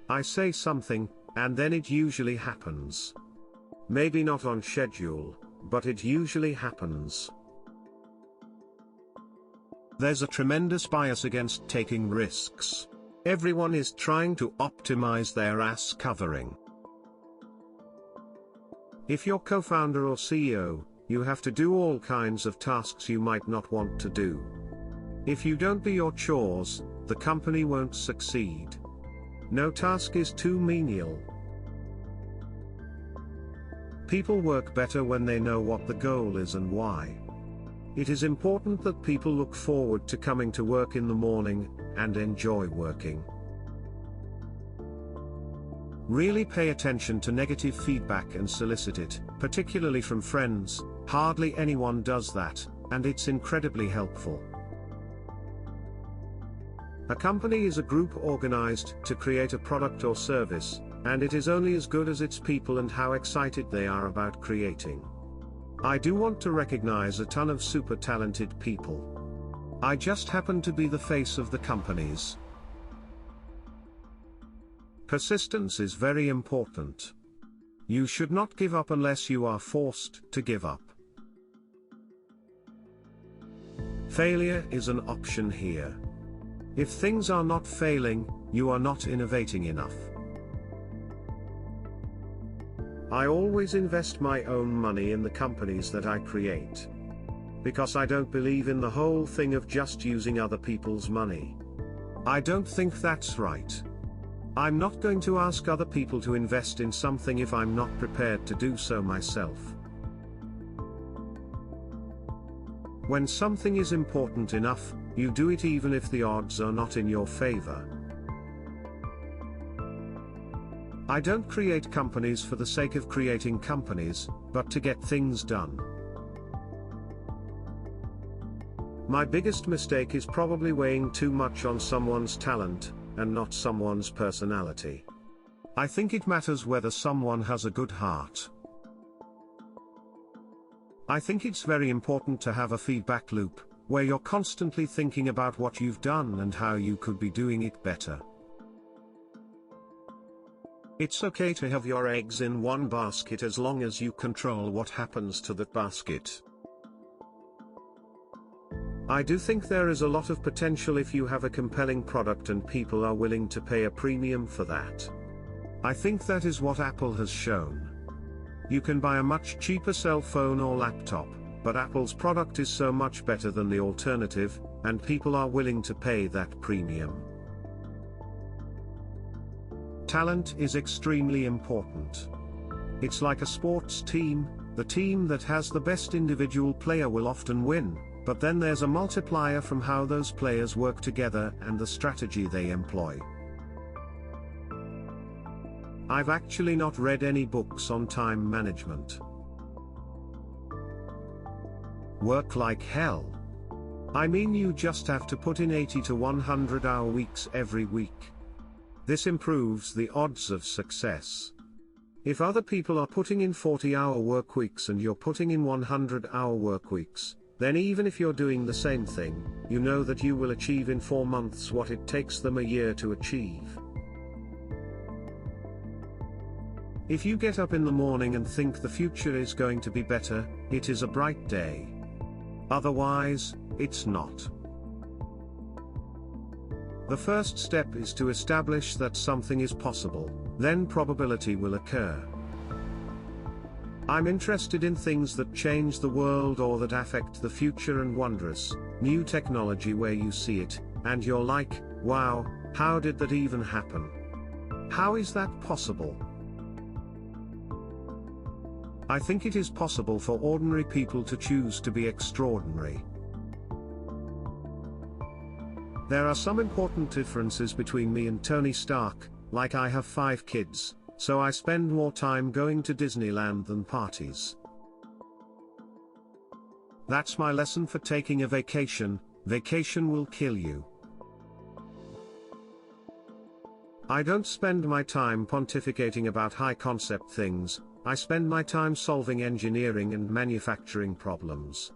I say something, and then it usually happens. Maybe not on schedule, but it usually happens. There's a tremendous bias against taking risks. Everyone is trying to optimize their ass covering. If you're co-founder or CEO, you have to do all kinds of tasks you might not want to do. If you don't do your chores, the company won't succeed. No task is too menial. People work better when they know what the goal is and why. It is important that people look forward to coming to work in the morning, and enjoy working. Really pay attention to negative feedback and solicit it, particularly from friends. Hardly anyone does that, and it's incredibly helpful. A company is a group organized to create a product or service, and it is only as good as its people and how excited they are about creating. I do want to recognize a ton of super talented people. I just happen to be the face of the companies. Persistence is very important. You should not give up unless you are forced to give up. Failure is an option here. If things are not failing, you are not innovating enough. I always invest my own money in the companies that I create. Because I don't believe in the whole thing of just using other people's money. I don't think that's right. I'm not going to ask other people to invest in something if I'm not prepared to do so myself. When something is important enough, you do it even if the odds are not in your favor. I don't create companies for the sake of creating companies, but to get things done. My biggest mistake is probably weighing too much on someone's talent, and not someone's personality. I think it matters whether someone has a good heart. I think it's very important to have a feedback loop, where you're constantly thinking about what you've done and how you could be doing it better. It's okay to have your eggs in one basket as long as you control what happens to that basket. I do think there is a lot of potential if you have a compelling product and people are willing to pay a premium for that. I think that is what Apple has shown. You can buy a much cheaper cell phone or laptop, but Apple's product is so much better than the alternative, and people are willing to pay that premium. Talent is extremely important. It's like a sports team, the team that has the best individual player will often win, but then there's a multiplier from how those players work together and the strategy they employ. I've actually not read any books on time management. Work like hell. I mean, you just have to put in 80 to 100-hour weeks every week. This improves the odds of success. If other people are putting in 40-hour work weeks and you're putting in 100-hour work weeks, then even if you're doing the same thing, you know that you will achieve in 4 months what it takes them a year to achieve. If you get up in the morning and think the future is going to be better, it is a bright day. Otherwise, it's not. The first step is to establish that something is possible, then probability will occur. I'm interested in things that change the world or that affect the future and wondrous, new technology where you see it, and you're like, wow, how did that even happen? How is that possible? I think it is possible for ordinary people to choose to be extraordinary. There are some important differences between me and Tony Stark, like I have 5 kids, so I spend more time going to Disneyland than parties. That's my lesson for taking a vacation. Vacation will kill you. I don't spend my time pontificating about high concept things, I spend my time solving engineering and manufacturing problems.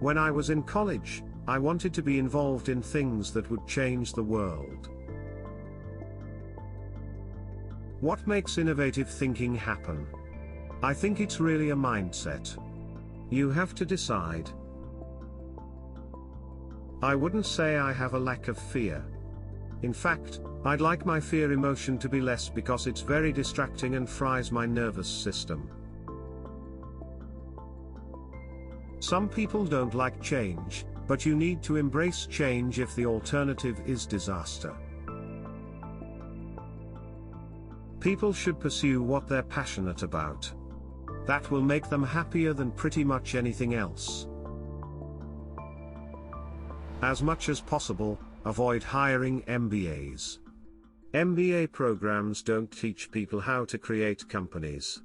When I was in college, I wanted to be involved in things that would change the world. What makes innovative thinking happen? I think it's really a mindset. You have to decide. I wouldn't say I have a lack of fear. In fact, I'd like my fear emotion to be less because it's very distracting and fries my nervous system. Some people don't like change, but you need to embrace change if the alternative is disaster. People should pursue what they're passionate about. That will make them happier than pretty much anything else. As much as possible, avoid hiring MBAs. MBA programs don't teach people how to create companies.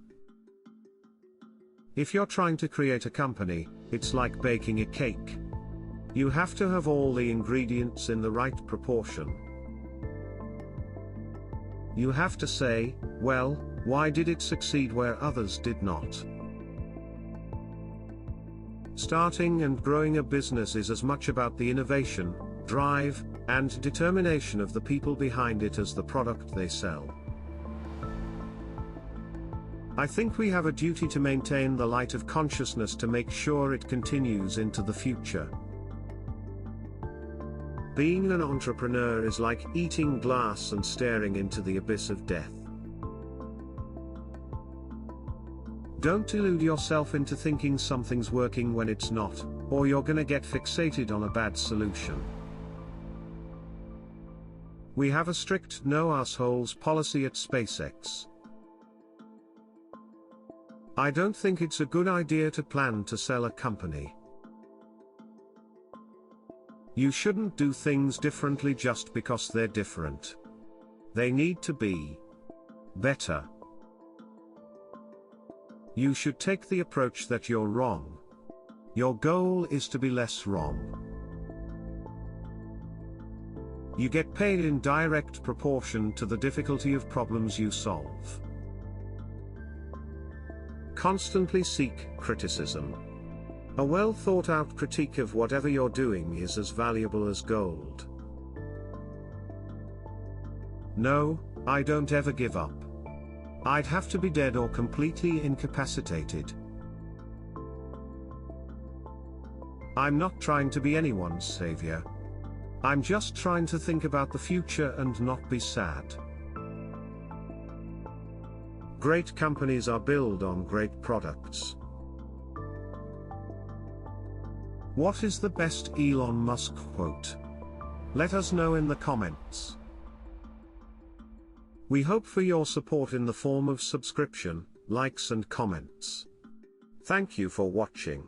If you're trying to create a company, it's like baking a cake. You have to have all the ingredients in the right proportion. You have to say, well, why did it succeed where others did not? Starting and growing a business is as much about the innovation, drive, and determination of the people behind it as the product they sell. I think we have a duty to maintain the light of consciousness to make sure it continues into the future. Being an entrepreneur is like eating glass and staring into the abyss of death. Don't delude yourself into thinking something's working when it's not, or you're gonna get fixated on a bad solution. We have a strict no assholes policy at SpaceX. I don't think it's a good idea to plan to sell a company. You shouldn't do things differently just because they're different. They need to be better. You should take the approach that you're wrong. Your goal is to be less wrong. You get paid in direct proportion to the difficulty of problems you solve. Constantly seek criticism. A well thought out critique of whatever you're doing is as valuable as gold. No, I don't ever give up. I'd have to be dead or completely incapacitated. I'm not trying to be anyone's savior. I'm just trying to think about the future and not be sad. Great companies are built on great products. What is the best Elon Musk quote? Let us know in the comments. We hope for your support in the form of subscription, likes and comments. Thank you for watching.